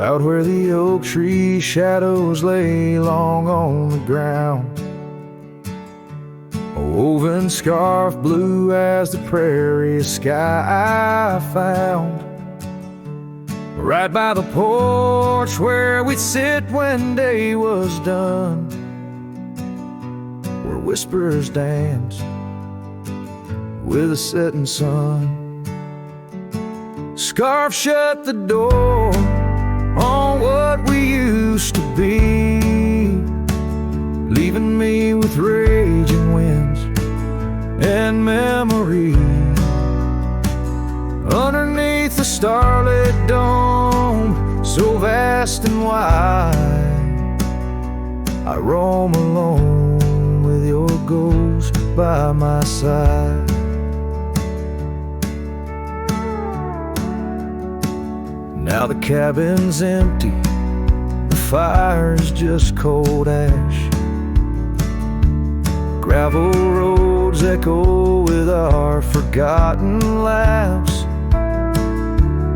out where the oak tree shadows lay long on the ground. A woven scarf blue as the prairie sky I found. Right by the porch where we'd sit when day was done, where whispers dance with the setting sun. Scarf shut the door on what we used to be, leaving me with raging winds and memory. Underneath the starlit dome, so vast and wide, I roam alone with your ghost by my side. Now the cabin's empty, the fire's just cold ash. Gravel roads echo with our forgotten laughs.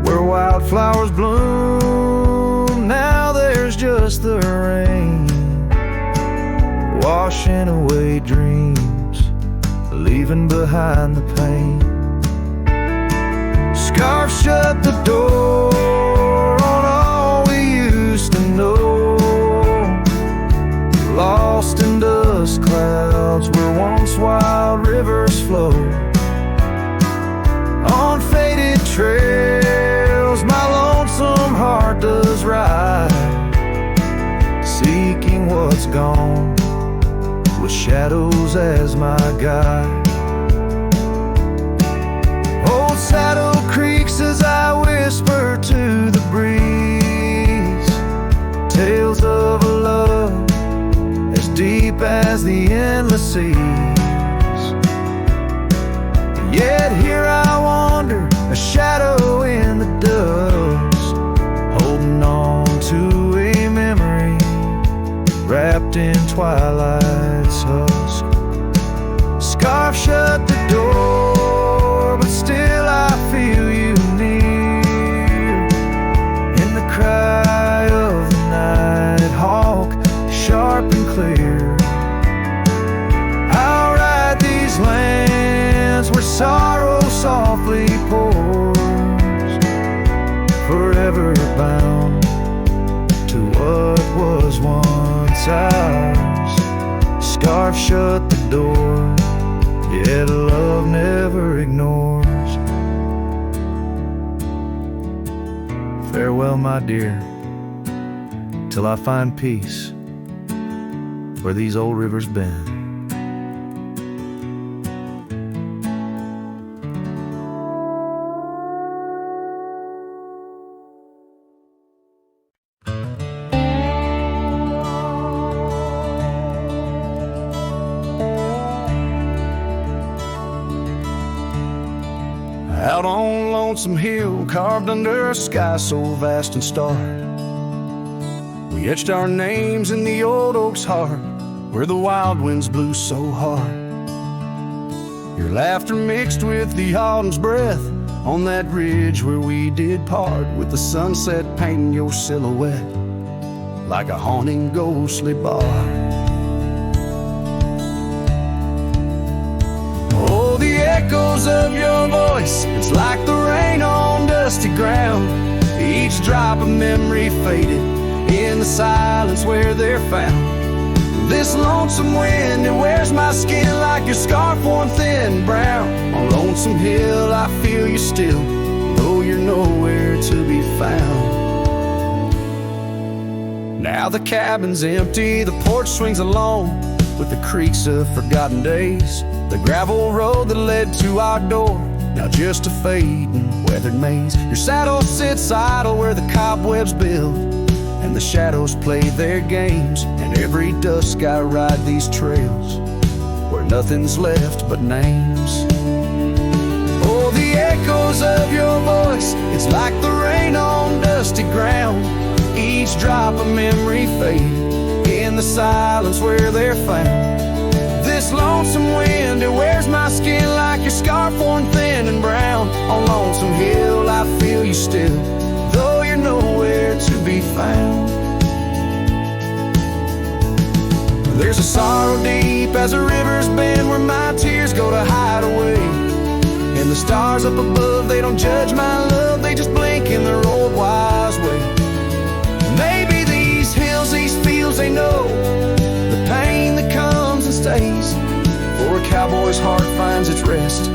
Where wildflowers bloom, now there's just the rain, washing away dreams, leaving behind the pain. Scarf shut the door on all we used to know, lost in dust clouds where once wild rivers flow. On faded trails my lonesome heart does ride, seeking what's gone with shadows as my guide. Old saddle creaks as I whisper to the breeze, tales of a love as deep as the endless seas. Yet here I wander, a shadow in the dust, holding on to a memory wrapped in twilight's husk. Scarf shut the door, but still I feel you near, in the cry of the night hawk, sharp and clear. I'll ride these lands where sorrow softly pours, forever bound to what was once ours. Scarf shut the door, yet love never ignores. Farewell, my dear, till I find peace where these old rivers bend. Out on Lonesome Hill, carved under a sky so vast and starry, we etched our names in the old oak's heart, where the wild winds blew so hard. Your laughter mixed with the autumn's breath on that ridge where we did part, with the sunset painting your silhouette like a haunting ghostly bar. Echoes of your voice, it's like the rain on dusty ground. Each drop of memory faded in the silence where they're found. This lonesome wind, it wears my skin like your scarf worn thin brown. On Lonesome Hill I feel you still, though you're nowhere to be found. Now the cabin's empty, the porch swings alone with the creaks of forgotten days. The gravel road that led to our door, now just a fading weathered maze. Your saddle sits idle where the cobwebs build, and the shadows play their games. And every dusk I ride these trails where nothing's left but names. Oh, the echoes of your voice, it's like the rain on dusty ground. Each drop of memory faded in the silence where they're found. This lonesome wind, it wears my skin like your scarf worn thin and brown. On Lonesome Hill I feel you still, though you're nowhere to be be found. There's a sorrow deep as the rivers bend, where my tears go to hide away. And the stars up above, they don't judge my love, they just blink in their old wise way. Maybe these hills, these fields, they know the pain that comes and stays. For a cowboy's heart finds its rest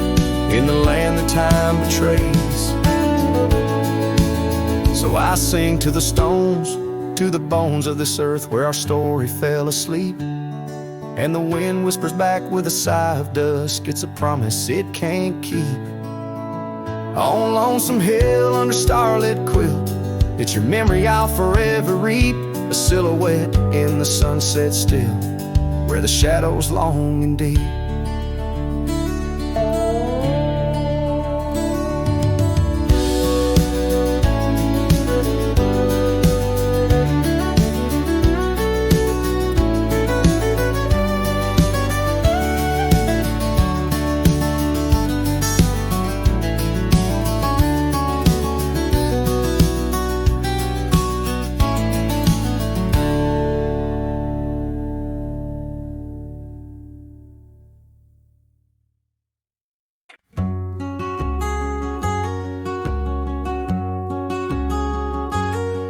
in the land that time betrays. So I sing to the stones, to the bones of this earth where our story fell asleep. And the wind whispers back with a sigh of dusk, it's a promise it can't keep. On Lonesome Hill under starlit quilt, it's your memory I'll forever reap. A silhouette in the sunset still, where the shadows long and deep.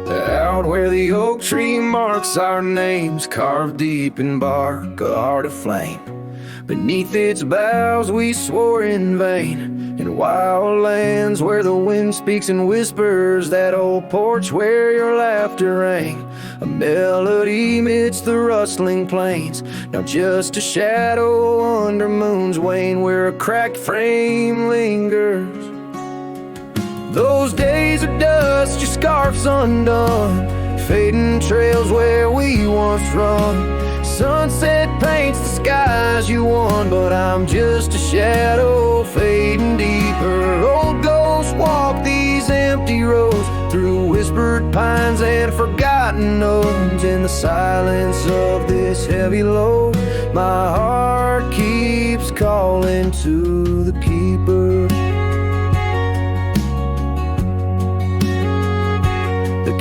Out where the oak tree marks our names, carved deep in bark, a heart aflame. Beneath its boughs we swore in vain. In wild lands where the wind speaks and whispers, that old porch where your laughter rang. A melody midst the rustling plains, now just a shadow under moon's wane, where a cracked frame lingers. Those days of dust, your scarf's undone, fading trails where we once run. Sunset paints the skies you won, but I'm just a shadow fading deeper. Old ghosts walk these empty roads, through whispered pines and forgotten notes. In the silence of this heavy load, my heart keeps calling to the keeper.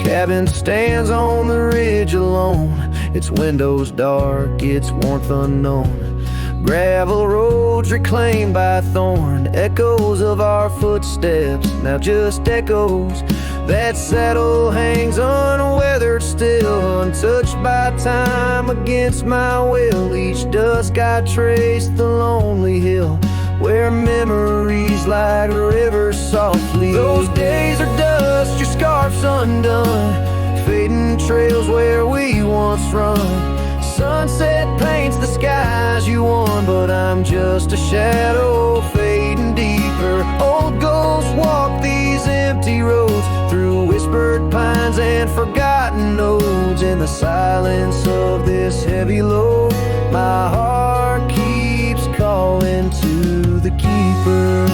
Cabin stands on the ridge alone, its windows dark, its warmth unknown. Gravel roads reclaimed by thorn, echoes of our footsteps, now just echoes. That saddle hangs unweathered still, untouched by time against my will. Each dusk I trace the lonely hill, where memories like rivers softly. Those days are dust, your scarf's undone, fading trails where we once run. Sunset paints the skies you won, but I'm just a shadow fading deeper. Old ghosts walk these empty roads, through whispered pines and forgotten notes. In the silence of this heavy load, my heart keeps calling to the keeper.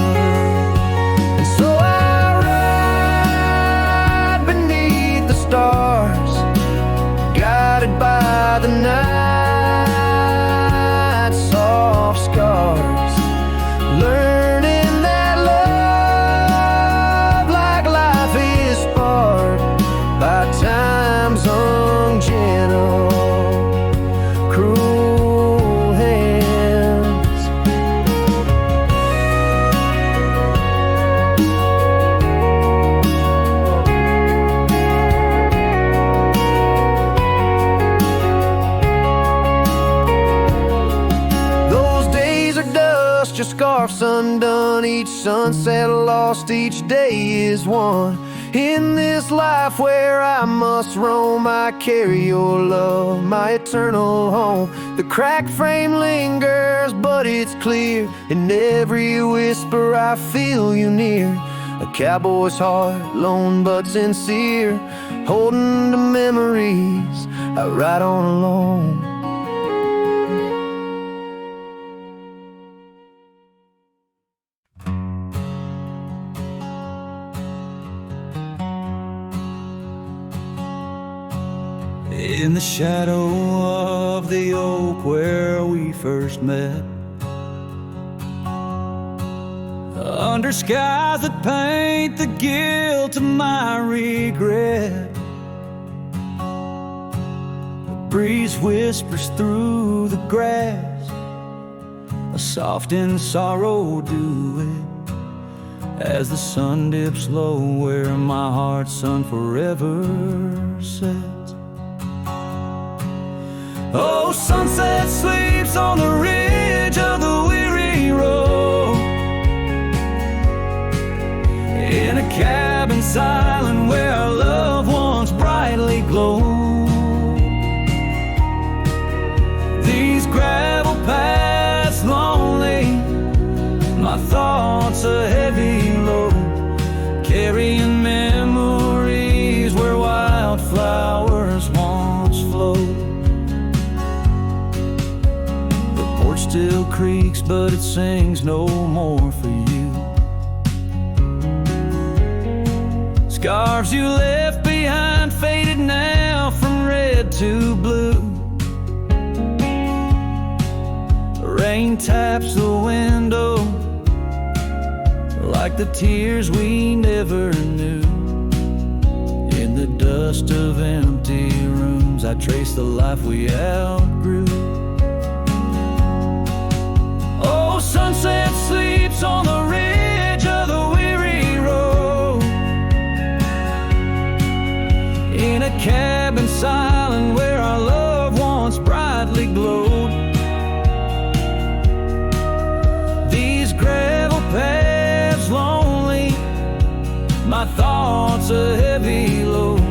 And so I ride beneath the stars, guided by the night's soft scars, learning that love, like life, is sparked by time's ungentle, cruel hands. Those days are dust, your scarf's undone, each sunset lost, each day is won. In this life where I must roam, I carry your love, my eternal home. The cracked frame lingers, but it's clear, in every whisper I feel you near. A cowboy's heart, lone but sincere, holding to memories I ride on alone. In the shadow of the oak where we first met, under skies that paint the guilt of my regret, breeze whispers through the grass, a soft and sorrow duet, as the sun dips low where my heart's sun forever sets. Oh, sunset sleeps on the ridge of the weary road, in a cabin silent where our love once brightly glowed. These gravel paths lonely, my thoughts a heavy load, carrying memories where wildflowers once flowed. The porch still creaks, but it sings no more for you. Scarves you left behind faded now from red to blue. Rain taps the window like the tears we never knew. In the dust of empty rooms, I trace the life we outgrew. Oh, sunset sleeps on the ridge of the weary road, in a cabin silent where our love once brightly glowed. These gravel paths lonely, my thoughts a heavy load,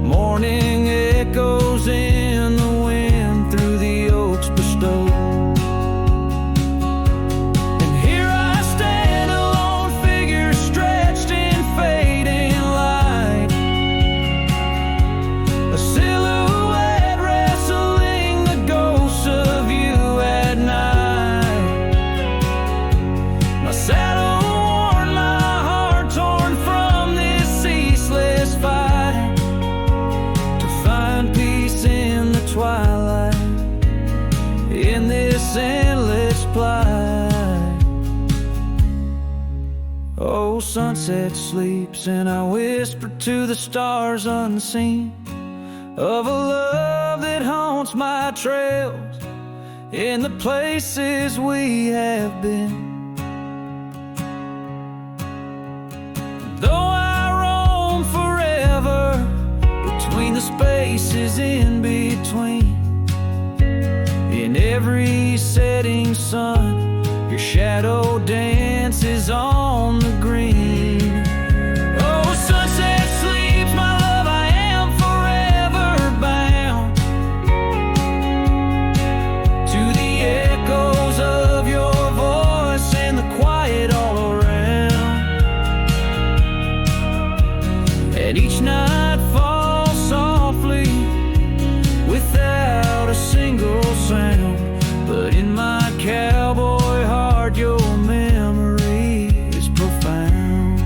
morning echoes in the wind through the oaks bestowed. And here I stand, a lone figure stretched in fading light, a silhouette wrestling the ghosts of you at night. My saddle worn, my heart torn from this ceaseless fight, to find peace in the twilight, in this endless plight. Oh, sunset sleeps and I whisper to the stars unseen of a love that haunts my trails in the places we have been. Though I roam forever between the spaces in between, in every setting sun, your shadow dances on the green. Oh, sunset sleeps, my love, I am forever bound to the echoes of your voice and the quiet all around. And each night falls softly without a single sound, but in my cowboy heart your memory is profound.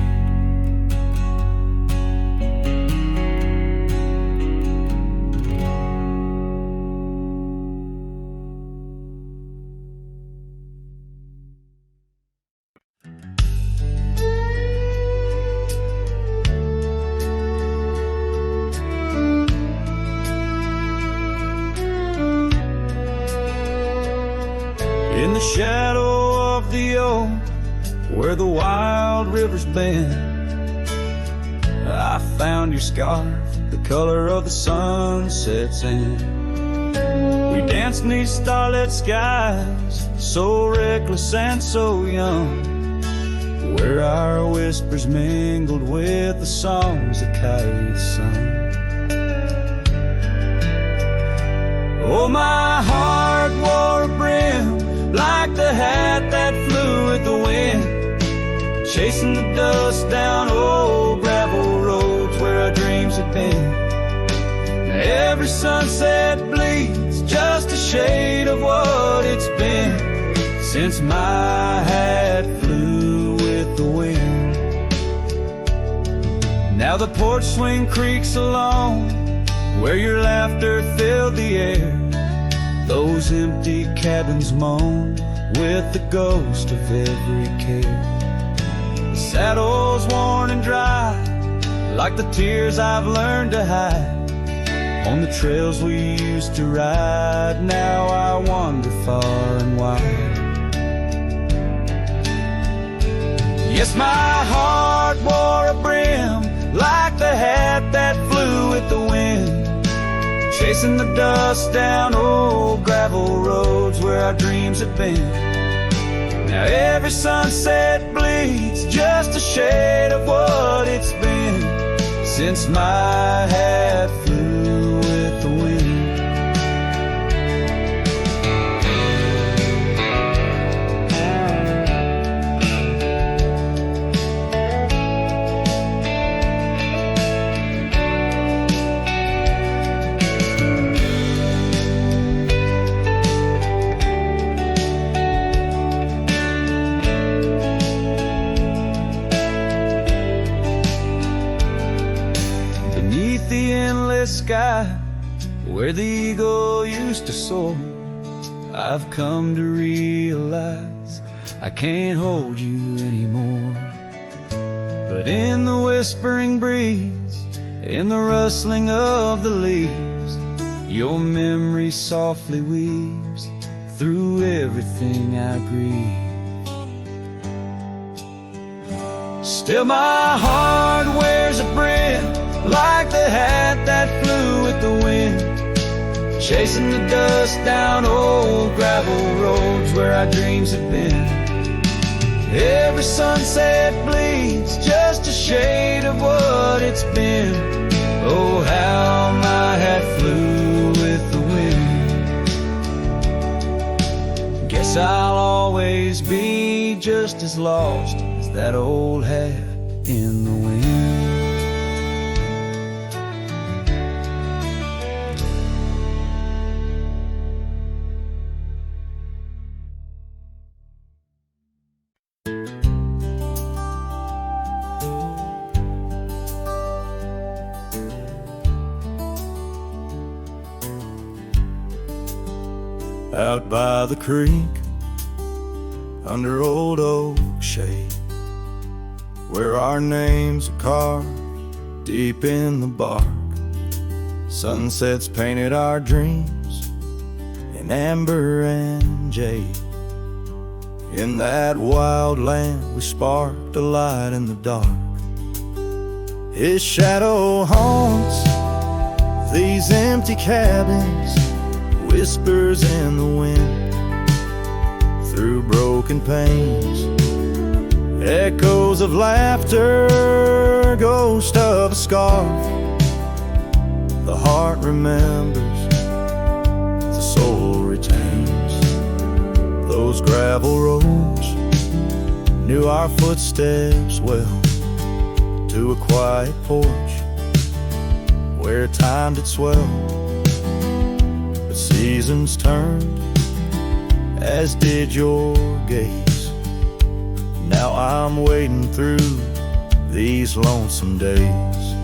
In the shadow of the oak, where the wild rivers bend, I found your scarf, the color of the sunset's end. We danced 'neath starlit skies, so reckless and so young, where our whispers mingled with the songs that kites sung. Oh, my heart wore a brim like the hat that flew with the wind, chasing the dust down old gravel roads where our dreams had been. Every sunset bleeds just a shade of what it's been since my hat flew with the wind. Now the porch swing creaks along where your laughter filled the air. Those empty cabins moan with the ghost of every care. The saddle's worn and dry like the tears I've learned to hide, On the trails we used to ride, now I wander far and wide. Yes, my heart wore a brim like the hat that flew with the wind, chasing the dust down old gravel roads where our dreams had been. Now every sunset bleeds just a shade of what it's been since my hat flew with the wind. The endless sky where the eagle used to soar, I've come to realize I can't hold you anymore. But in the whispering breeze, in the rustling of the leaves, your memory softly weaves through everything I grieve. Still my heart wears a brim like the hat that flew with the wind, chasing the dust down old gravel roads where our dreams have been. Every sunset bleeds just a shade of what it's been. Oh, how my hat flew with the wind. Guess I'll always be just as lost as that old hat in the wind. Out by the creek, under old oak shade, where our names are carved deep in the bark, sunsets painted our dreams in amber and jade. In that wild land we sparked a light in the dark. His shadow haunts these empty cabins, whispers in the wind, through broken panes, echoes of laughter, ghost of a scarf. The heart remembers, the soul retains. Those gravel roads knew our footsteps well, to a quiet porch where time did swell. Seasons turned, as did your gaze. Now I'm wading through these lonesome days.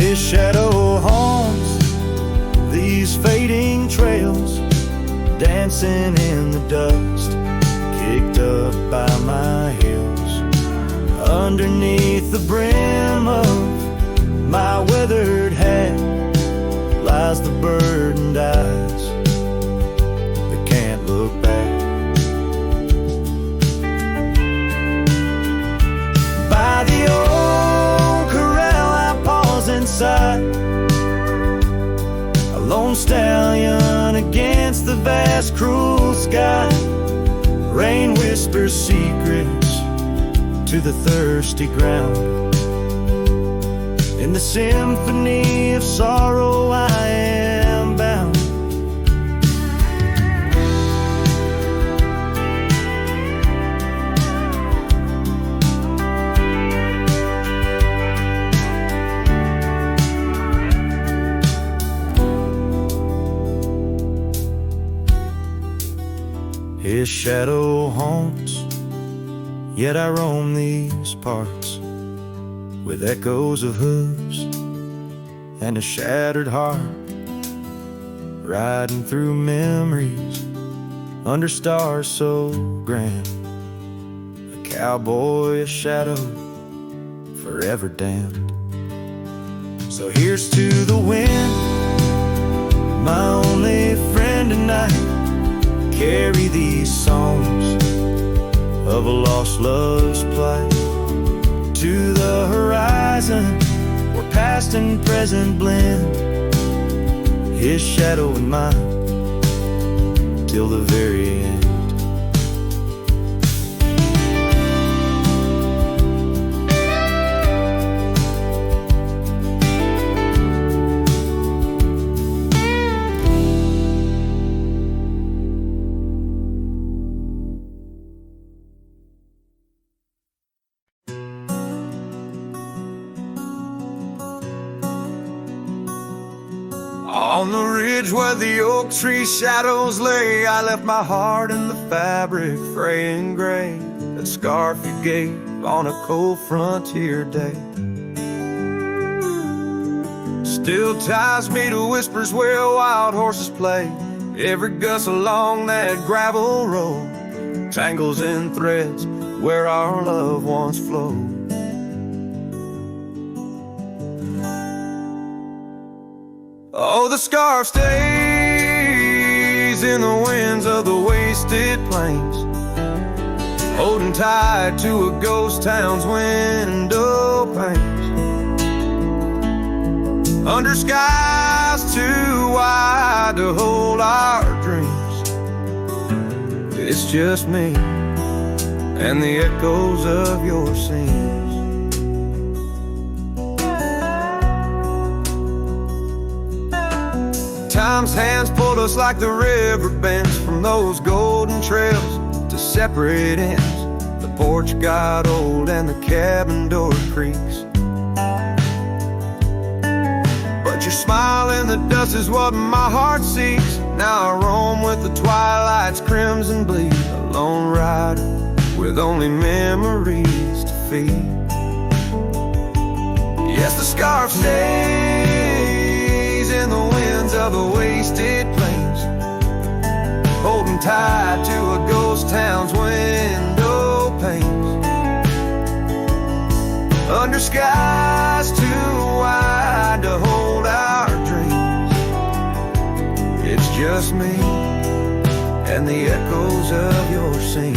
His shadow haunts these fading trails, dancing in the dust, kicked up by my heels. Underneath the brim of my weathered hat lies the burdened eyes that can't look back. By the old corral I pause inside, a lone stallion against the vast cruel sky. Rain whispers secrets to the thirsty ground. In the symphony of sorrow I am bound. His shadow haunts, yet I roam these parts with echoes of hooves and a shattered heart, riding through memories under stars so grand. A cowboy, a shadow, forever damned. So here's to the wind of a lost love's plight. To the horizon, where past and present blend, his shadow and mine, till the very end. On the ridge where the oak tree shadows lay, I left my heart in the fabric, fray and gray, that scarf you gave on a cold frontier day. Still ties me to whispers where wild horses play. Every gust along that gravel road tangles in threads where our love once flowed. Oh, the scarf stays in the winds of the wasted plains, holding tight to a ghost town's window panes. Under skies too wide to hold our dreams, it's just me and the echoes of your scenes. Time's hands pulled us like the river bends from those golden trails to separate ends. The porch got old and the cabin door creaks, but your smile in the dust is what my heart seeks. Now I roam with the twilight's crimson bleed, a lone rider with only memories to feed. Yes, the scarf stays in the winds of the wasted plains, holding tight to a ghost town's window panes. Under skies too wide to hold our dreams, it's just me and the echoes of your scene.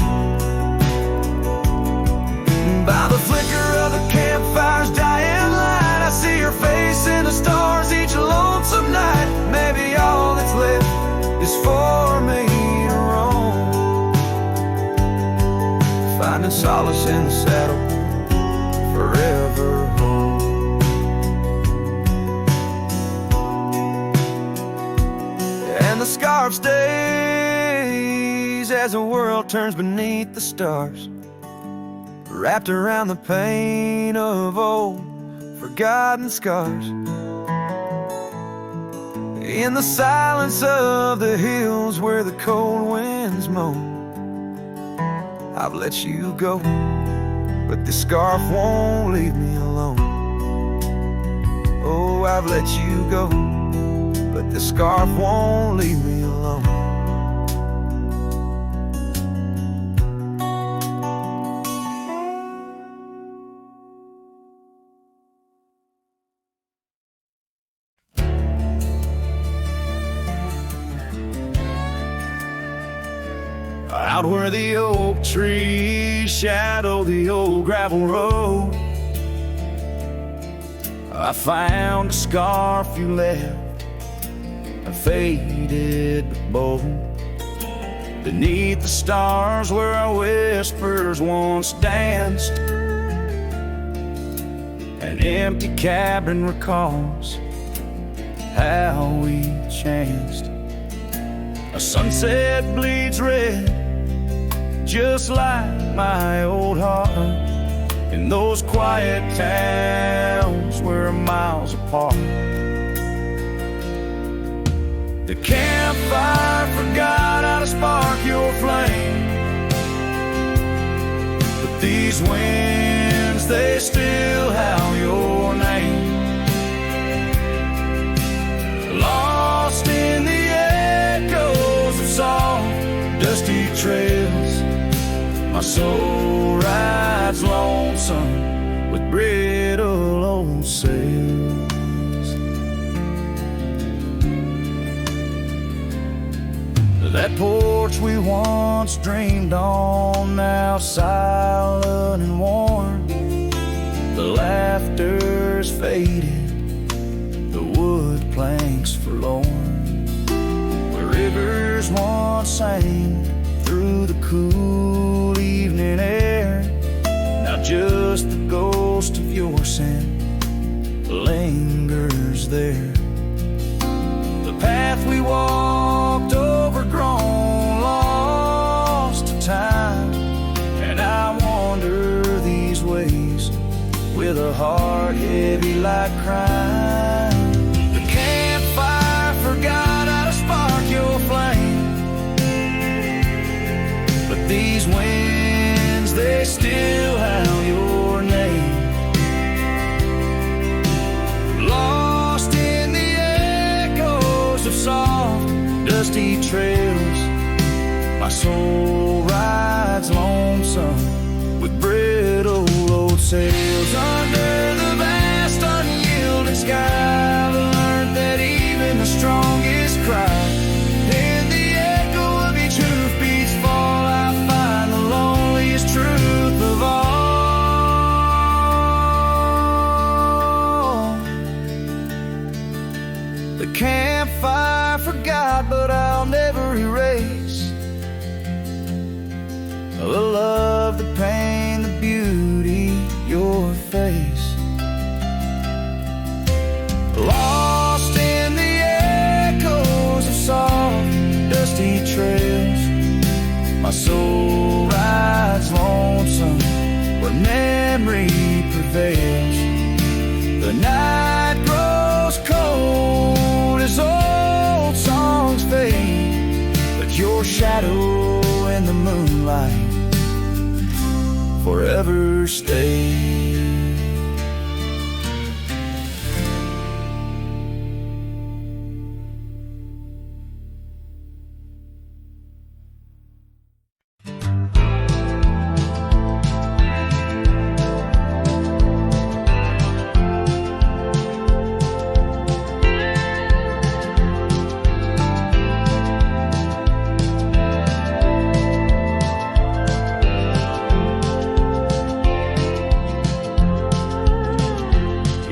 By the flicker of the campfire's dying light, I see your face in the stars each lonesome night. Maybe all that's left is for me to roam, finding solace in the saddle, forever home. And the scarf stays as the world turns beneath the stars, wrapped around the pain of old forgotten scars. In the silence of the hills where the cold winds moan, I've let you go, but this scarf won't leave me alone. Oh, I've let you go, but this scarf won't leave me alone. Out where the oak trees shadow the old gravel road, I found a scarf you left, a faded but bold, beneath the stars where our whispers once danced. An empty cabin recalls how we chanced. A sunset bleeds red, just like my old heart, in those quiet towns we're miles apart. The campfire forgot how to spark your flame, but these winds, they still howl your name. Lost in the echoes of soft, dusty trails, my soul rides lonesome with brittle old sails. That porch we once dreamed on, now silent and warm. The laughter's faded, the wood planks forlorn. Where rivers once sang through the cool evening air, now just the ghost of your scent lingers there. The path we walked, overgrown, lost to time, and I wander these ways with a heart heavy like crime. The campfire forgot how to spark your flame, but these winds, they still howl your name. Lost in the echoes of soft, dusty trails, my soul rides lonesome with brittle old sails. Under the vast unyielding sky, I learned that even the strongest cry, in the echo of each hoofbeat's fall, I find the loneliest truth of all. The campfire forgot, but I'll never erase the love, the pain, the beauty, your face. Lost in the echoes of soft, dusty trails, my soul rides lonesome where memory prevails. The night grows cold as old songs fade, but your shadow in the moonlight forever stay.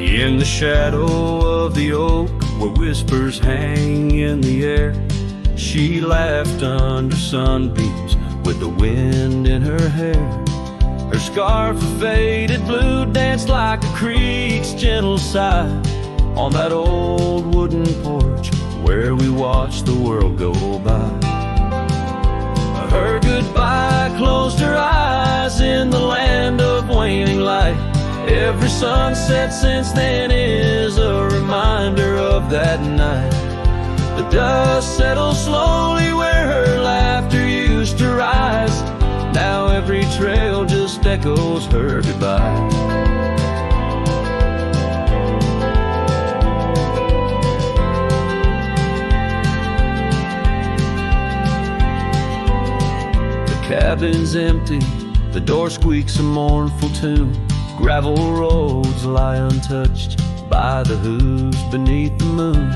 In the shadow of the oak, where whispers hang in the air, she laughed under sunbeams with the wind in her hair. Her scarf of faded blue danced like a creek's gentle sigh on that old wooden porch where we watched the world go by. Her goodbye closed her eyes in the land of waning light. Every sunset since then is a reminder of that night. The dust settles slowly where her laughter used to rise. Now every trail just echoes her goodbye. The cabin's empty, the door squeaks a mournful tune. Gravel roads lie untouched by the hooves beneath the moon.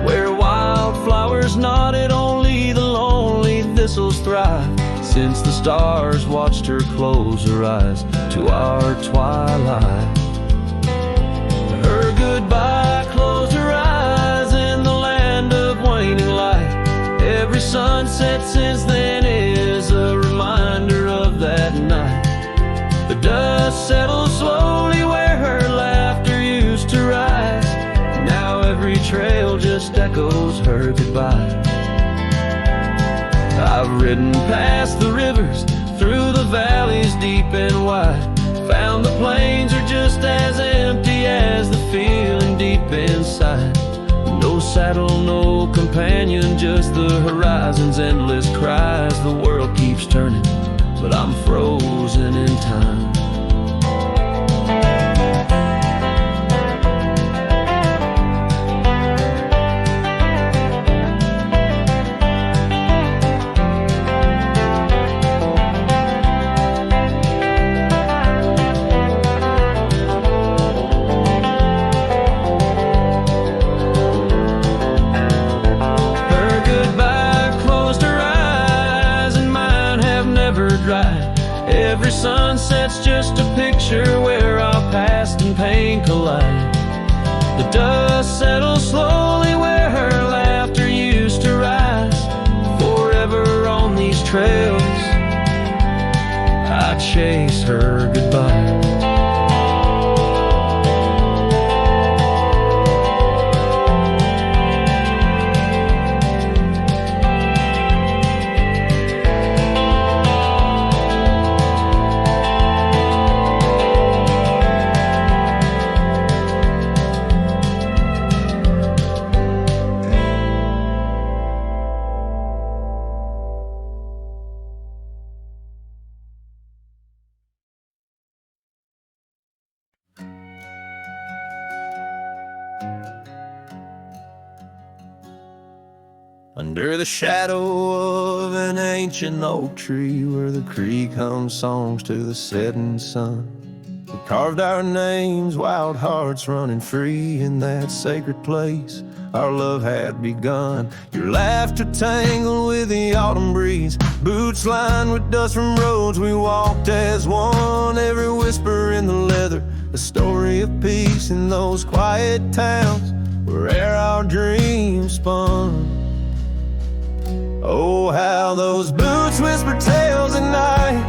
Where wildflowers nodded, only the lonely thistles thrive, since the stars watched her close her eyes to our twilight. Her goodbye closed her eyes in the land of waning light. Every sunset since then is a reminder of that night. The dust settles slowly where her laughter used to rise. Now every trail just echoes her goodbye. I've ridden past the rivers, through the valleys deep and wide, found the plains are just as empty as the feeling deep inside. No saddle, no companion, just the horizon's endless cries. The world keeps turning, but I'm frozen in time. Her goodbye closed her sunset's just a picture where our past and pain collide. The dust settles slowly where her laughter used to rise. Forever on these trails, I chase her goodbye. Under the shadow of an ancient oak tree where the creek hums songs to the setting sun, we carved our names, wild hearts running free in that sacred place our love had begun. Your laughter tangled with the autumn breeze, boots lined with dust from roads we walked as one. Every whisper in the leather, a story of peace in those quiet towns where our dreams spun. Oh, how those boots whisper tales at night,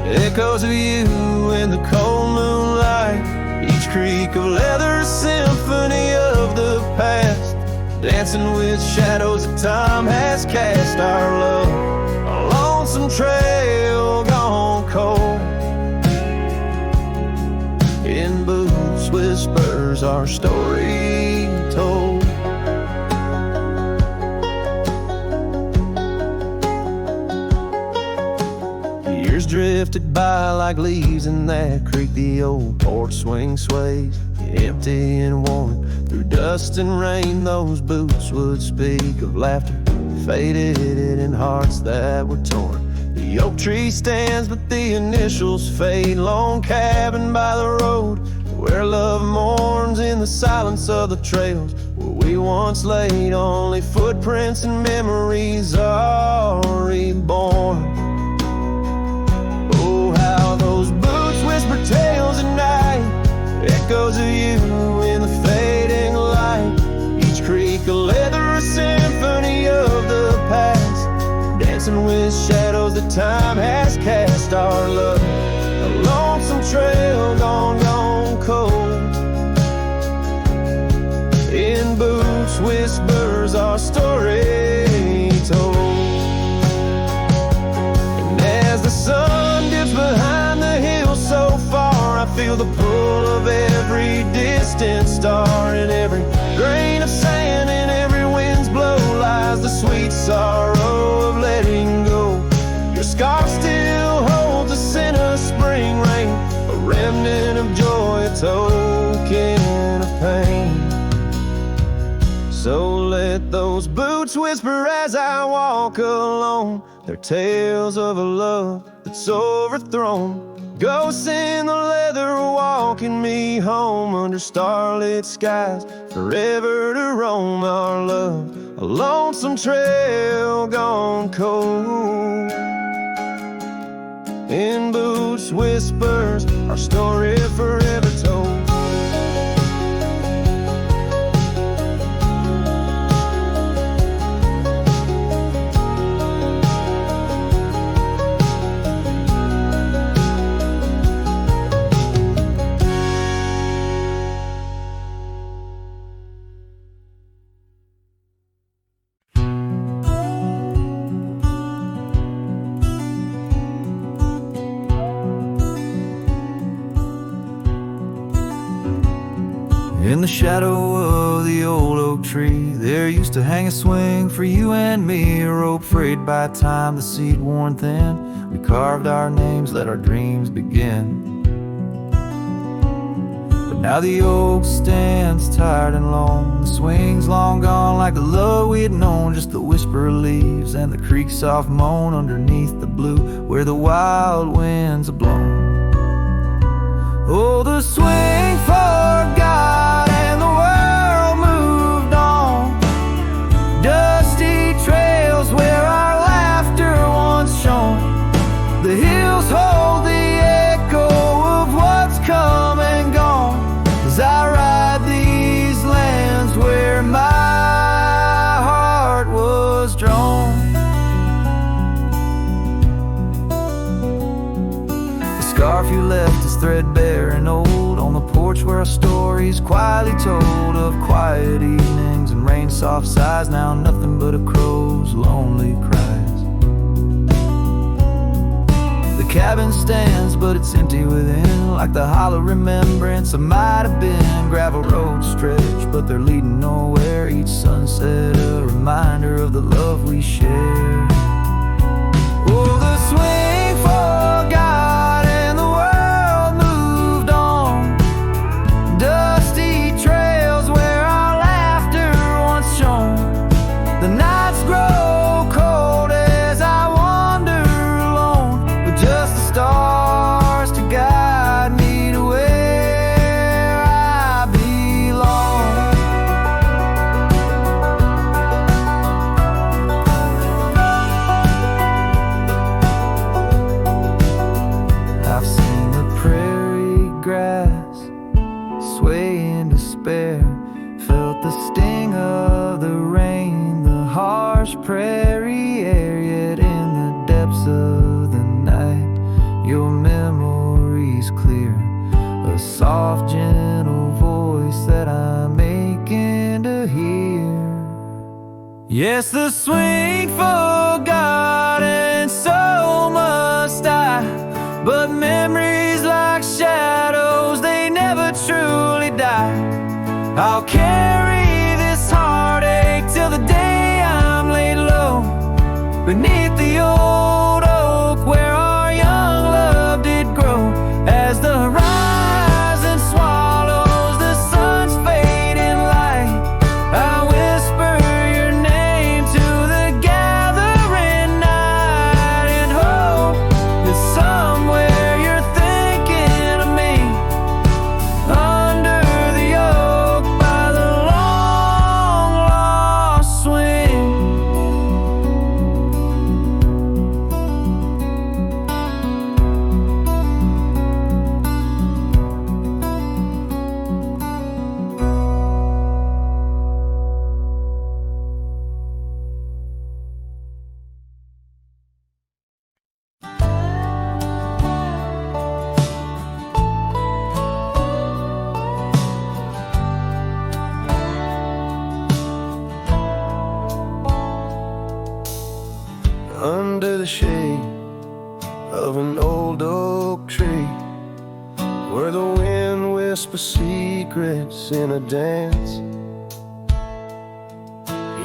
echoes of you in the cold moonlight. Each creak of leather, a symphony of the past, dancing with shadows that time has cast. Our love, a lonesome trail gone cold. In boots whispers our story told. Years drifted by like leaves in that creek. The old porch swing sways, empty and worn. Through dust and rain, those boots would speak of laughter faded in hearts that were torn. The oak tree stands, but the initials fade. Lone cabin by the road, where love mourns in the silence of the trails where we once laid. Only footprints and memories are reborn. Those boots whisper tales at night, echoes of you in the fading light. Each creak a leather, a symphony of the past, dancing with shadows that time has cast. Our love, a lonesome trail gone cold. In boots whispers our story told. And as the sun dips behind the hill so far, I feel the pull of every distant star. In every grain of sand, in every wind's blow, lies the sweet sorrow of letting go. Your scarf still holds a scent of spring rain, a remnant of joy, a token of pain. So let those boots whisper as I walk alone, their tales of a love that's overthrown. Ghosts in the leather walking me home under starlit skies, forever to roam. Our love, a lonesome trail gone cold. In boots whispers our story forever told. In the shadow of the old oak tree, there used to hang a swing for you and me, a rope frayed by time, the seed worn thin. We carved our names, let our dreams begin. But now the oak stands tired and lone, the swing's long gone like the love we had known. Just the whisper of leaves and the creek's soft moan underneath the blue where the wild winds are blown. Oh, the swing forgot and the world moved on. Dusty trails where our laughter once shone. The hills hold the echo threadbare and old, on the porch where our stories quietly told of quiet evenings and rain soft sighs. Now nothing but a crow's lonely cries. The cabin stands, but it's empty within, like the hollow remembrance of might have been. Gravel roads stretch, but they're leading nowhere. Each sunset a reminder of the love we share. Oh, the swing forgot and the world moved on. Dusty trails where our laughter once shone. The nights grow cold as I wander alone, with just the stars to guide me to where I belong. I've seen the prairie grass sway in despair, felt the sting of the rain, the harsh prairie air. Yet in the depths of the night, your memory's clear, a soft gentle voice that I'm aching to hear. Yes, the swing forgot and so must I, but memories like shadows, they never truly die. I'll carry this heartache till the day I'm laid low beneath the old oak where our young love did grow. As the horizon swallows the sun's fading light, I whisper your name to the gathering night, and hope that somewhere you're thinking of me under the oak by the long lost swing. Under the shade of an old oak tree, where the wind whispers secrets in a dance,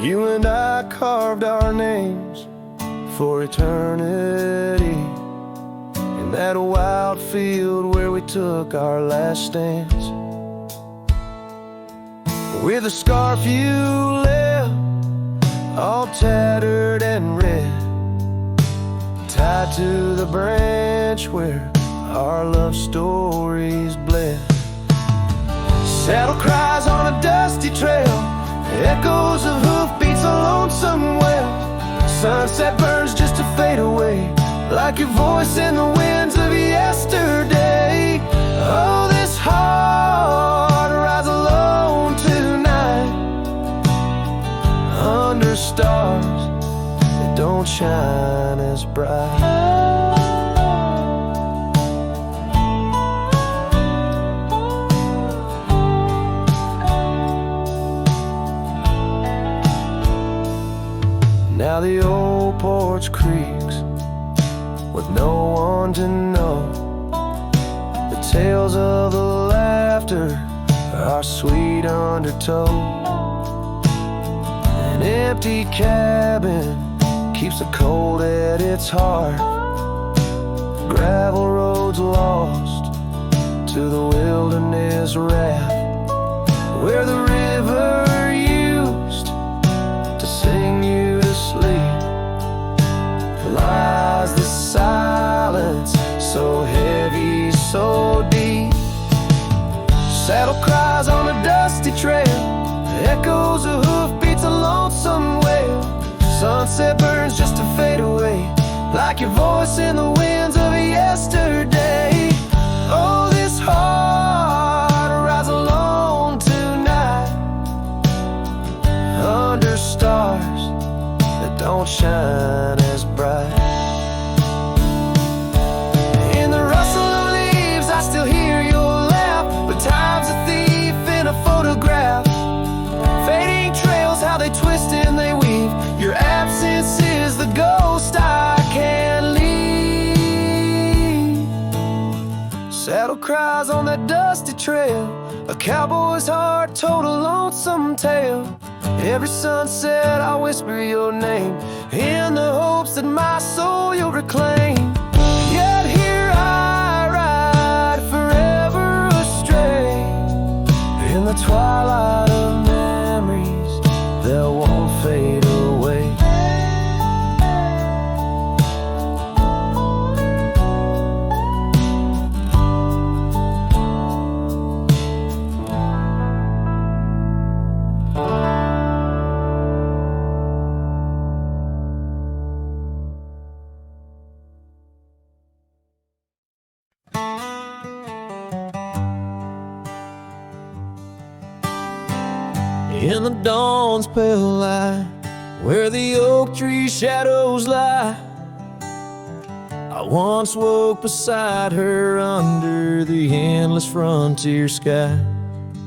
you and I carved our names for eternity, in that wild field where we took our last stance. With a scarf you left, all tattered and red, tied to the branch where our love stories bled. Saddle cries on a dusty trail, echoes of hoofbeats a lonesome well. Sunset burns just to fade away, like your voice in the winds of yesterday. Oh, this heart rides alone tonight, under stars that don't shine as bright. Now the old porch creaks with no one to know. The tales of the laughter are sweet undertow. An empty cabin keeps the cold at its heart. Gravel roads lost to the wilderness raft, where the river used to sing you to sleep. Lies the silence, so heavy, so deep. Saddle cries on a dusty trail, echoes of hoofbeats a lonesome wail. Sunset burns just to fade away, like your voice in the winds of yesterday. Oh, this heart rides alone tonight, under stars that don't shine as bright. In the rustle of leaves I still hear eyes on that dusty trail. A cowboy's heart told a lonesome tale. Every sunset I whisper your name, in the hopes that my soul you'll reclaim. Yet here I ride forever astray, in the twilight of memories that won't fade away. In the dawn's pale light, where the oak tree shadows lie, I once woke beside her under the endless frontier sky.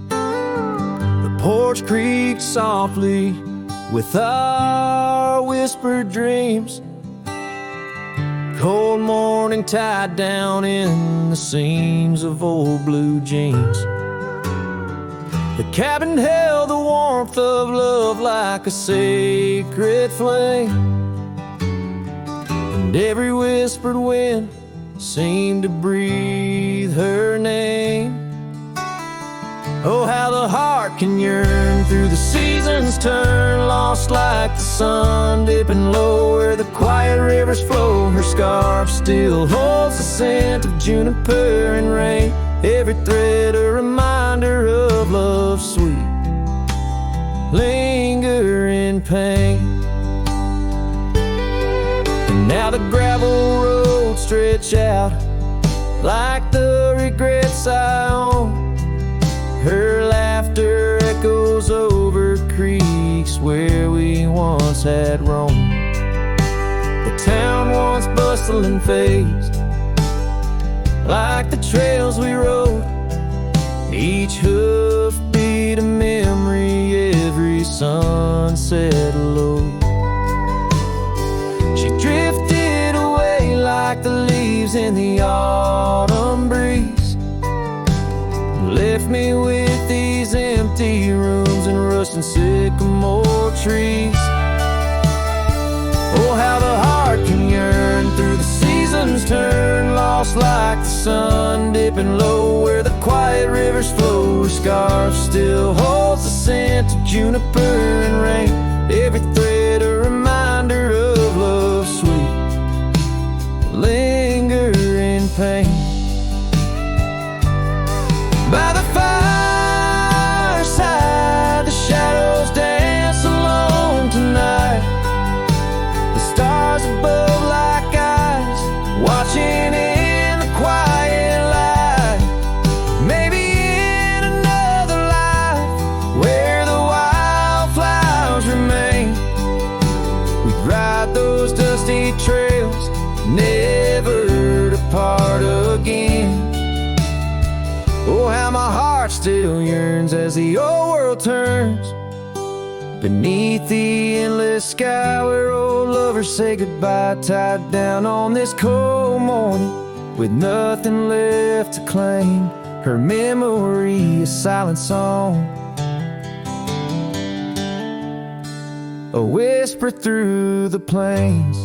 The porch creaked softly with our whispered dreams. Cold morning tied down in the seams of old blue jeans. The cabin held the warmth of love like a sacred flame, and every whispered wind seemed to breathe her name. Oh, how the heart can yearn through the seasons turn, lost like the sun dipping low where the quiet rivers flow. Her scarf still holds the scent of juniper and rain, every thread a reminder of love's sweet lingering pain. And now the gravel roads stretch out like the regrets I own. Her laughter echoes over creeks where we once had roamed. The town once bustling fades like the trails we rode, each hoof beat a memory, every sunset low. She drifted away like the leaves in the autumn breeze, left me with these empty rooms and rusting sycamore trees. Oh, how the heart can yearn through the seasons turn, lost like the sun dipping low where the quiet rivers flow. Her scarf still holds the scent of juniper and rain, every thread a reminder of love's sweet lingering pain. By the fireside, the shadows dance alone tonight, the stars above like eyes watching in the quiet light. Maybe in another life where the wildflowers remain, we'd ride those dusty trails, never to part again. Oh, how my heart still yearns as the old world turns, beneath the endless sky where old lovers say goodbye, tied down on this cold morning with nothing left to claim. Her memory a silent song, a whisper through the plains.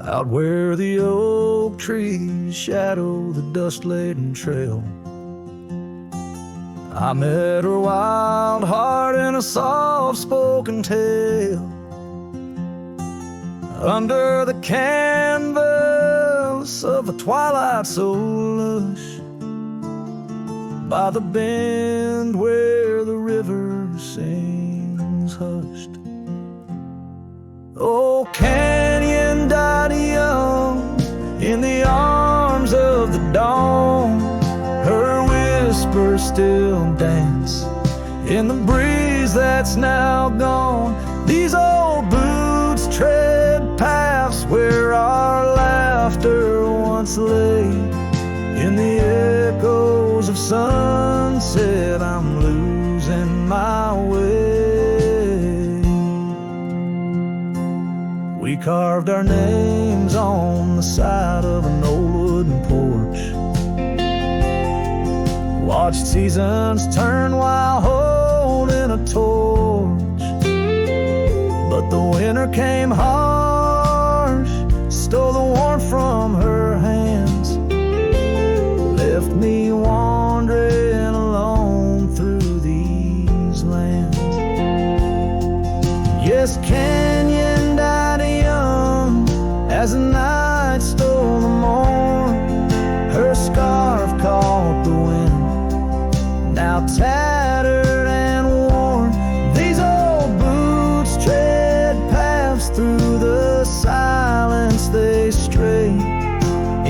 Out where the oak trees shadow the dust-laden trail, I met her wild heart in a soft-spoken tale. Under the canvas of a twilight so lush, by the bend where the river sings hushed. Oh, canyon died young, in the breeze that's now gone. These old boots tread paths where our laughter once lay. In the echoes of sunset, I'm losing my way. We carved our names on the side of an old wooden porch, watched seasons turn while holding a torch. But the winter came harsh, stole the warmth from her hands, left me wandering alone through these lands. Yes, Canyon died young as the night stole the morn. Her scarf caught the wind, now tattered and worn. These old boots tread paths through the silence they stray.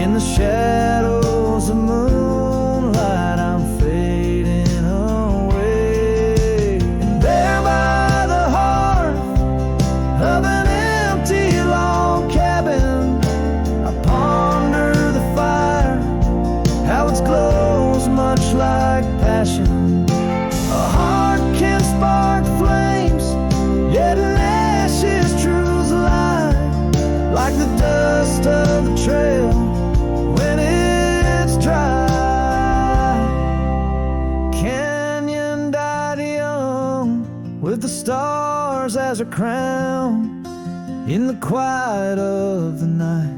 In the shadows of moonlight, I'm fading away. And there by the hearth of an empty log cabin, I ponder the fire, how its glows much like passion. A heart can spark flames, yet in ashes truths lie, like the dust of the trail when it's dry. Canyon died young with the stars as her crown. In the quiet of the night,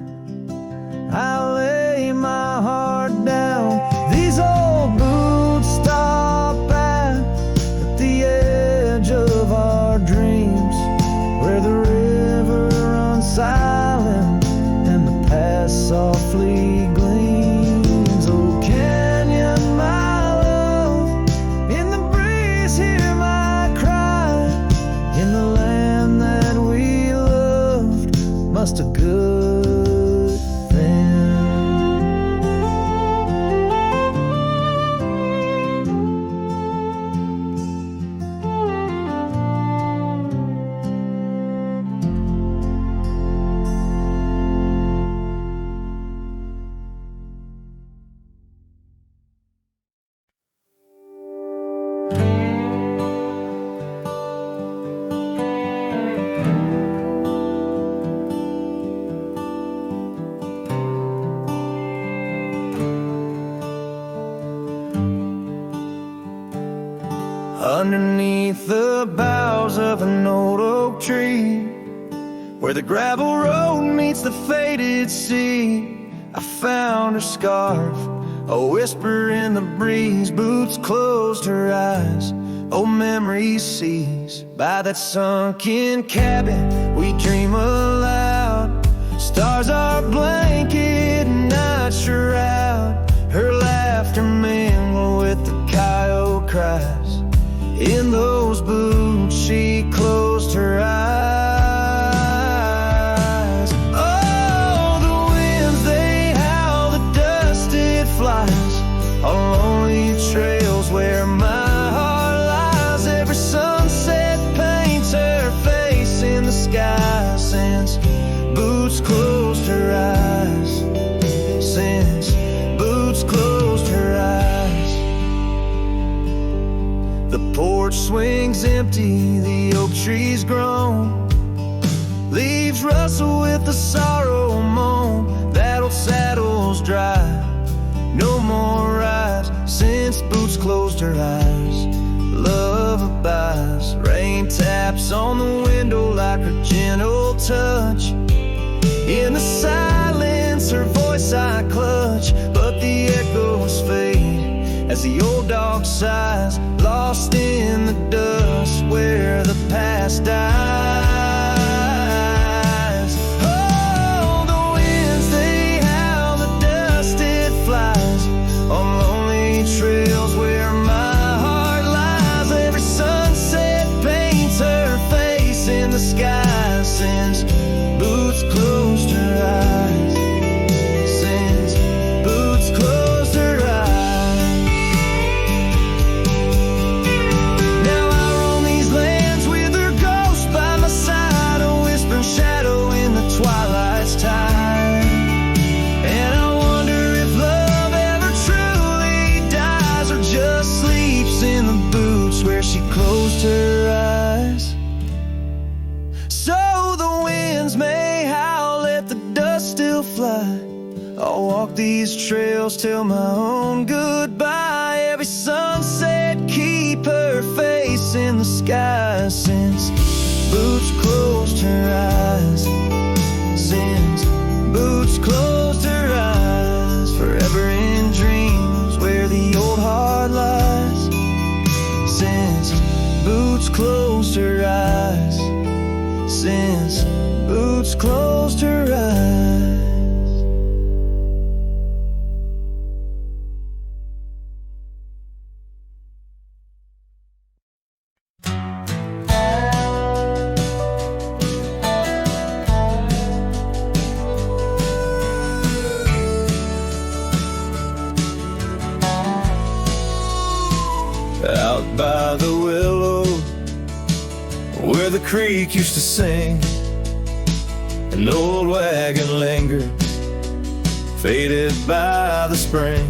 I lay my heart down. These old boots stop at the edge of our dreams, where the river runs silent and the past softly gleams. Oh, Canyon, my love, in the breeze hear my cry. In the land that we loved, must a good thing. Underneath the boughs of an old oak tree, where the gravel road meets the faded sea, I found her scarf, a whisper in the breeze. Boots closed her eyes, old memories seize. By that sunken cabin, we dream aloud. Stars are blanket, night shroud. Her laughter mingle with the coyote cries. In those boots, she closed her eyes. Oh, the winds, they howl, the dust, it flies on lonely trails where my heart lies. Every sunset paints her face in the sky. Since boots closed her eyes, since boots closed her eyes. The porch swings empty, the oak tree's grown. Leaves rustle with the sorrow moan. That old saddle's dry, no more rides since boots closed her eyes. Love abides, rain taps on the window like her gentle touch. In the silence, her voice I clutch, but the echoes fade as the old dog sighs, lost in the dust where the past dies. Oh, the winds, they howl, the dust, it flies on lonely trails where my heart lies. Every sunset paints her face in the sky. Since boots closed her eyes, since boots closed her eyes. walk these trails till my own goodbye. Every sunset keep her face in the sky. Since Boots closed her eyes, since Boots closed her eyes, forever in dreams where the old heart lies. Since Boots closed her eyes, since Boots closed her eyes. Out by the willow, where the creek used to sing, an old wagon lingered, faded by the spring.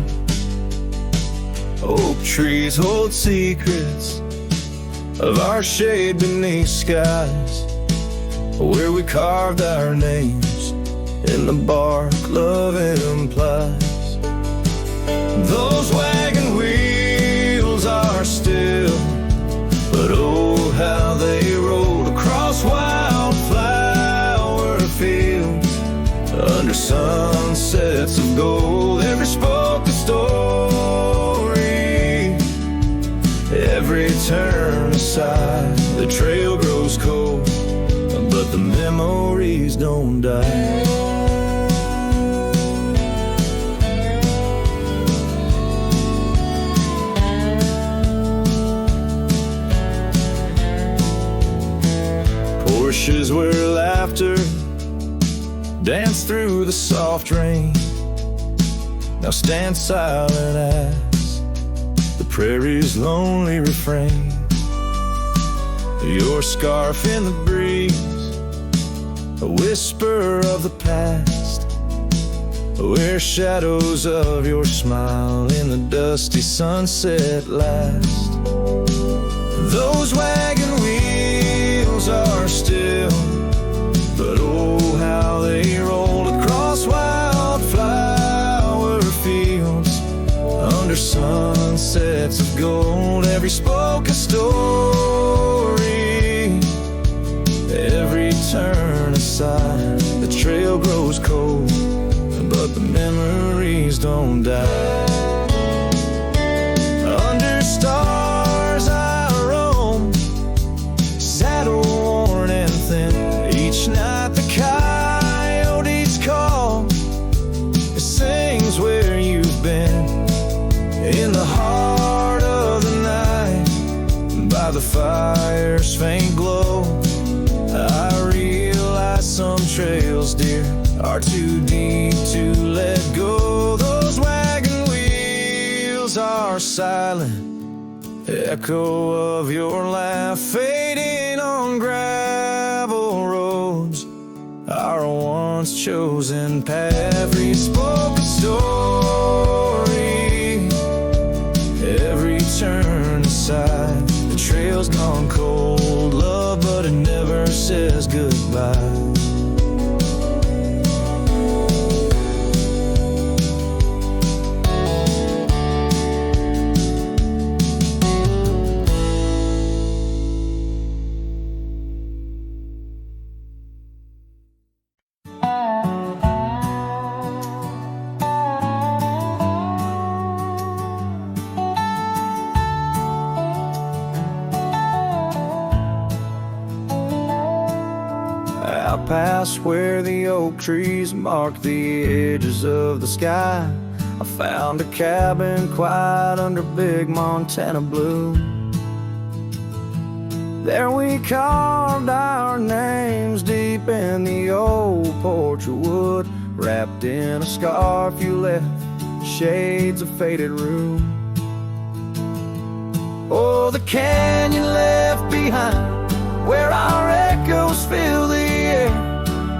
Oak trees hold secrets of our shade beneath skies, where we carved our names in the bark love implies. Those wagon wheels are still, but oh how they rolled across wildflower fields, under sunsets of gold. Every spoke a story, every turn aside. The trail grows cold, but the memories don't die. Porsches where laughter danced through the soft rain, now stand silent as the prairie's lonely refrain. Your scarf in the breeze, a whisper of the past, where shadows of your smile in the dusty sunset last. Those wagon wheels are still, but oh how they rolled across wildflower fields, under sunsets of gold. Every spoke a story, every turn aside. The trail grows cold, but the memories don't die. Under stars I roam, saddle worn and thin. Each night the coyotes call, it sings where you've been. In the heart of the night, by the fire's faint glow, I realize some trails, dear, are too deep to let go. Those wagon wheels are silent, echo of your laugh fading on gravel roads, our once chosen path. Every spoken story, every turn aside. The trail's gone cold, love, but it never says goodbye. Past where the oak trees mark the edges of the sky, I found a cabin quiet under big Montana blue. There we carved our names deep in the old porch of wood, wrapped in a scarf you left, shades of faded room. Oh, the canyon left behind, where our echoes fill the air,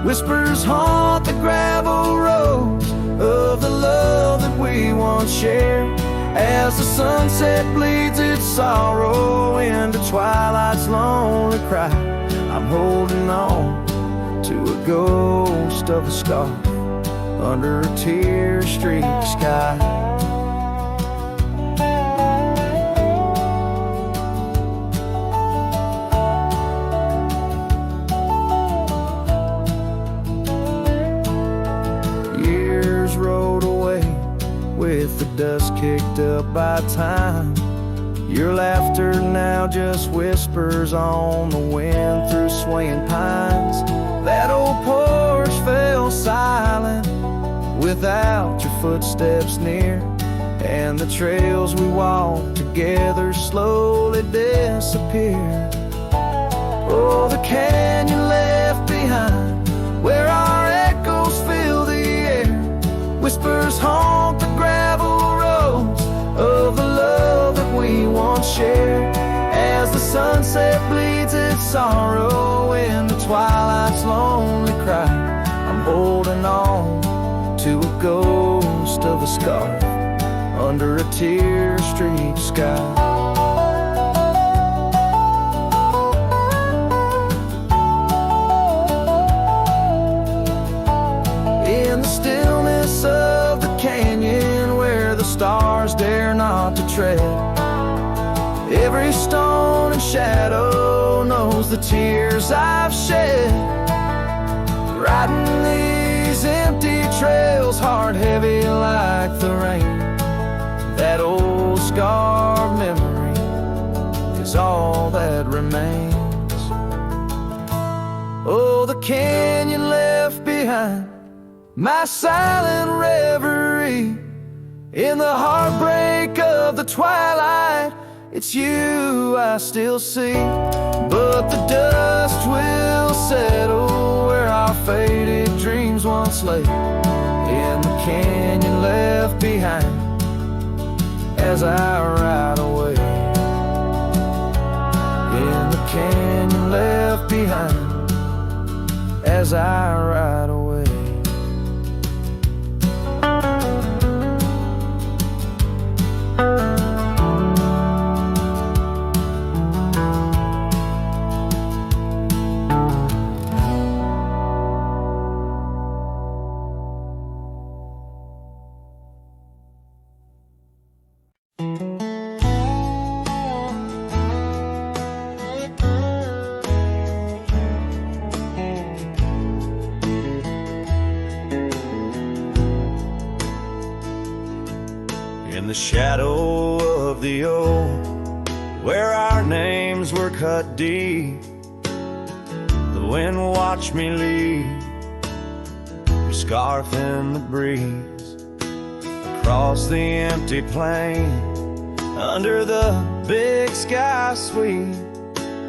whispers haunt the gravel roads of the love that we once shared. As the sunset bleeds its sorrow into twilight's lonely cry, I'm holding on to a ghost of a scar under a tear-streaked sky. Years rolled away with the dust kicked up by time. Your laughter now just whispers on the wind through swaying pines. That old porch fell silent without your footsteps near, and the trails we walked together slowly disappeared. Oh, the canyon left behind, where our echoes fill the air. Whispers haunt the gravel roads of the love that we once shared. As the sunset bleeds its sorrow in the twilight's lonely cry, I'm holding on to a ghost of a scarf under a tear-streaked sky. In the stillness of the canyon where the stars dare not to tread, every stone and shadow knows the tears I've shed. Riding these empty trails, heart heavy like the rain. That old scarred memory is all that remains. Oh, the canyon left behind, my silent reverie. In the heartbreak of the twilight, it's you I still see. But the dust will settle where our faded dreams once lay, in the canyon left behind as I ride away. In the canyon left behind as I ride away. In the shadow of the old, where our names were cut deep, the wind watched me leave, your scarf in the breeze, across the empty plain, under the big sky sweep,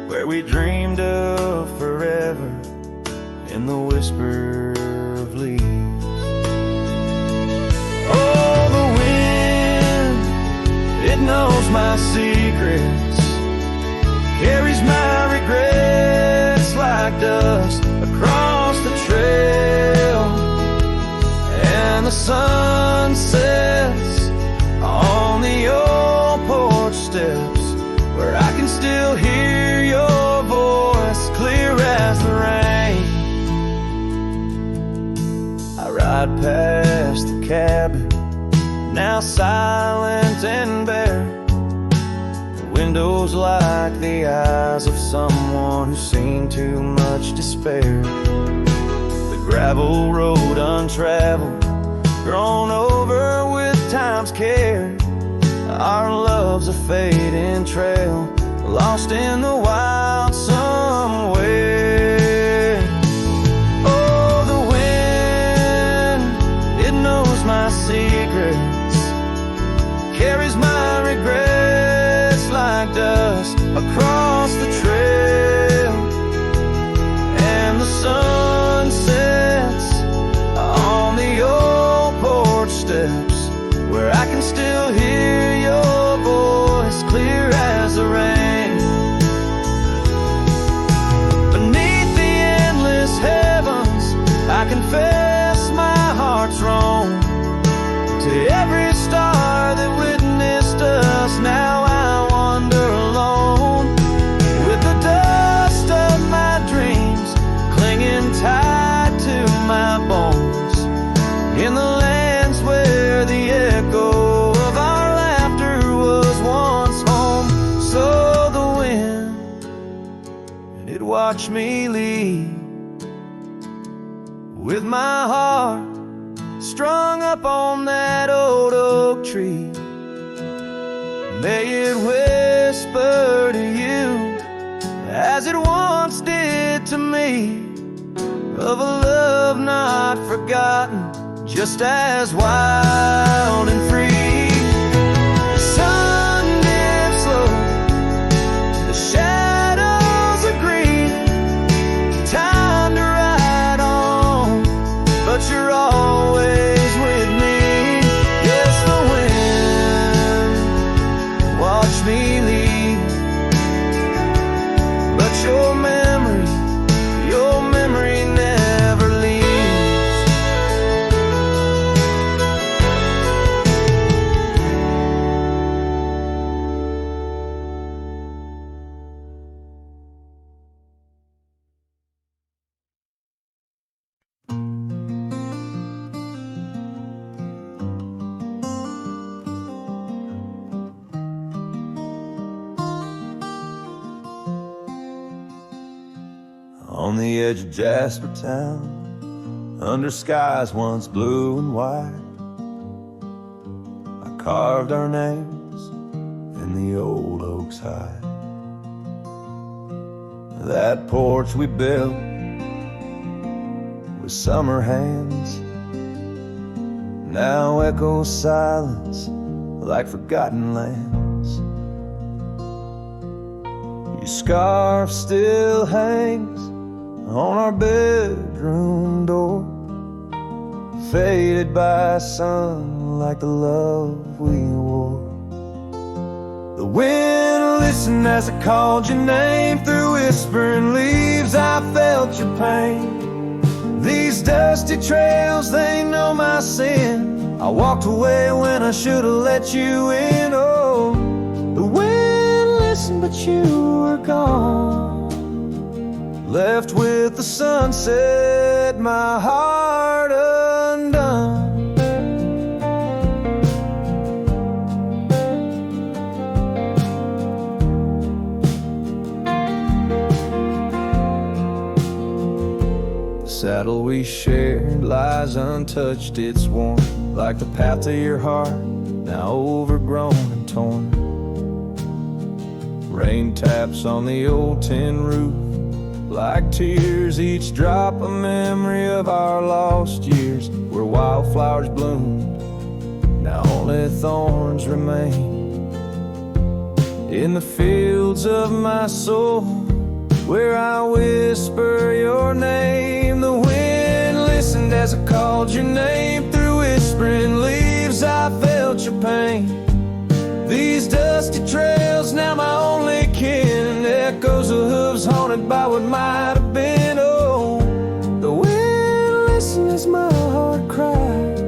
where we dreamed of forever in the whisper of leaves. Oh, the wind, it knows my secrets, carries my regrets like dust across the trail, and the sun sets on the old porch steps, where I can still hear your voice clear as the rain. I ride past the cabin, now silent and bare, the windows like the eyes of someone who's seen too much despair. The gravel road untraveled, grown over with time's care, our love's a fading trail, lost in the wild somewhere. Oh, the wind, it knows my secrets, carries my regrets like dust across the trail, and the sun sets on the old porch steps, where I can still hear your voice clear as the rain. watch me leave with my heart strung up on that old oak tree. May it whisper to you as it once did to me, of a love not forgotten, just as wild and free. The sun dips slow, the shadows are green, time to ride on, but you're always with me. Yes, the wind watch me leave, but your memory never leaves. On the edge of Jasper Town, under skies once blue and white, I carved our names in the old oak's hide. That porch we built with summer hands now echoes silence like forgotten lands. Your scarf still hangs on our bedroom door, faded by sun like the love we wore. The wind listened as I called your name. Through whispering leaves I felt your pain. These dusty trails, they know my sin. I walked away when I should have let you in. Oh, the wind listened but you were gone, left with the sunset, my heart undone. The saddle we shared lies untouched, it's warm like the path to your heart, now overgrown and torn. Rain taps on the old tin roof like tears, each drop a memory of our lost years, where wildflowers bloomed, now only thorns remain. In the fields of my soul, where I whisper your name, the wind listened as I called your name. Through whispering leaves I felt your pain. These dusty trails, now my only kin, echoes of hooves haunted by what might have been. Oh, the wind listened as my heart cried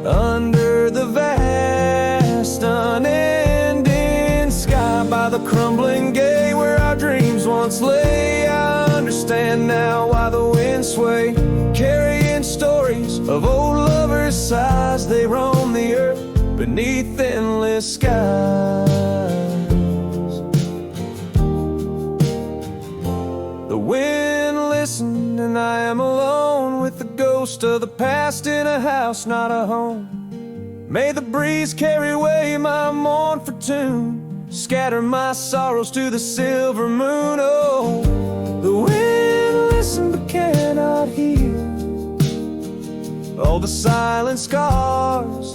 under the vast unending sky. By the crumbling gate where our dreams once lay, I understand now why the wind sway, carrying stories of old lovers' sighs. They roam the earth beneath endless skies. The wind listened and I am alone with the ghost of the past in a house, not a home. May the breeze carry away my mournful tune, scatter my sorrows to the silver moon. Oh, the wind listened but cannot hear all the silent scars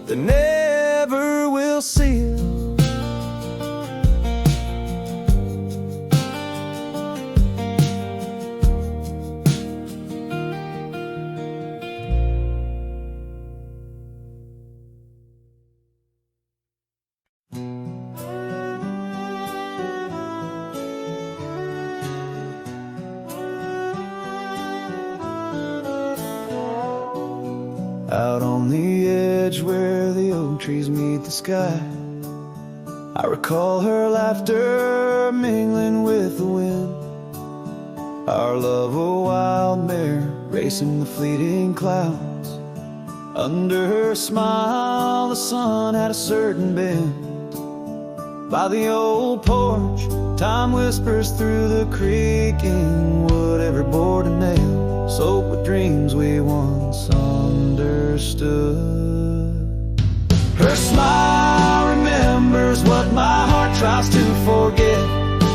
that never will seal. Out on the edge where the oak trees meet the sky, I recall her laughter mingling with the wind, our love a wild mare racing the fleeting clouds. Under her smile the sun had a certain bend. By the old porch Time whispers through the creaking wood, every board and nail soaked with dreams we once understood. Her smile remembers what my heart tries to forget.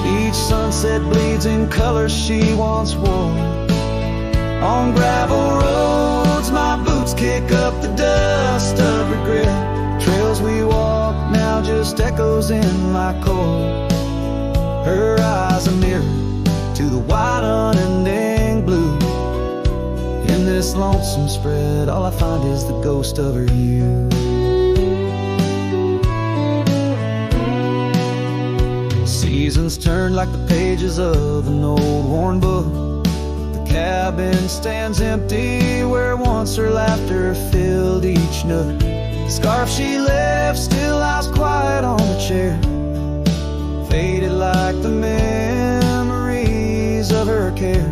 Each sunset bleeds in colors she once wore. On gravel roads my boots kick up the dust of regret. Trails we walk now just echoes in my core. Her eyes a mirror to the wide unending blue. In this lonesome spread all I find is the ghost of her youth. Seasons turn like the pages of an old worn book. The cabin stands empty where once her laughter filled each nook. The scarf she left still lies quiet on the chair, faded like the memories of her care.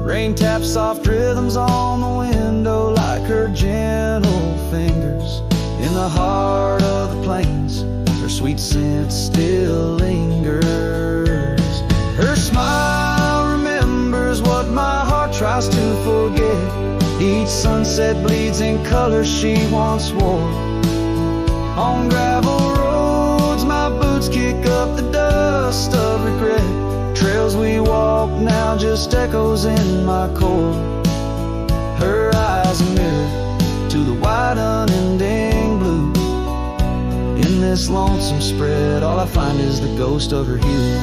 Rain taps soft rhythms on the window like her gentle fingers. In the heart of the plains her sweet scent still lingers. Her smile remembers what my heart tries to forget. Each sunset bleeds in colors she once wore. On gravel roads my boots kick up the dust of regret. Trails we walk now just echoes in my core. Her eyes a mirror to the wide unending blue. In this lonesome spread all I find is the ghost of her hue.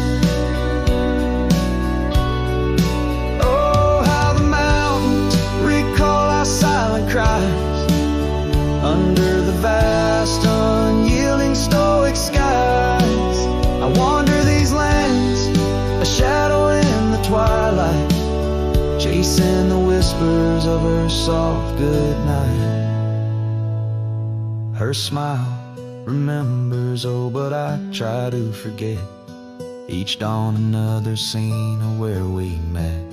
Oh, how the mountains recall our silent cries under the vast unyielding stoic skies. I wander these lands, a shadow in the twilight, chasing the whispers of her soft goodnight. Her smile remembers, oh, but I try to forget. Each dawn another scene of where we met.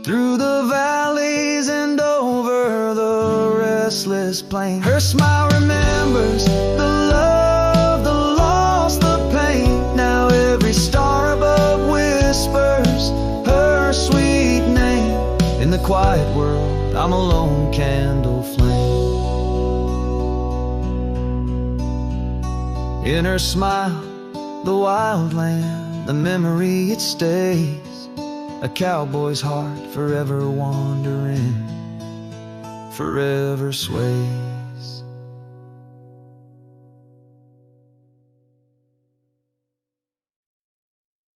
Through the valleys and over the restless plain, her smile remembers the love, the loss, the pain. Now every star above whispers her sweet name. In the quiet world I'm a lone candle flame. In her smile, the wild land, the memory it stays. A cowboy's heart forever wandering, forever sways.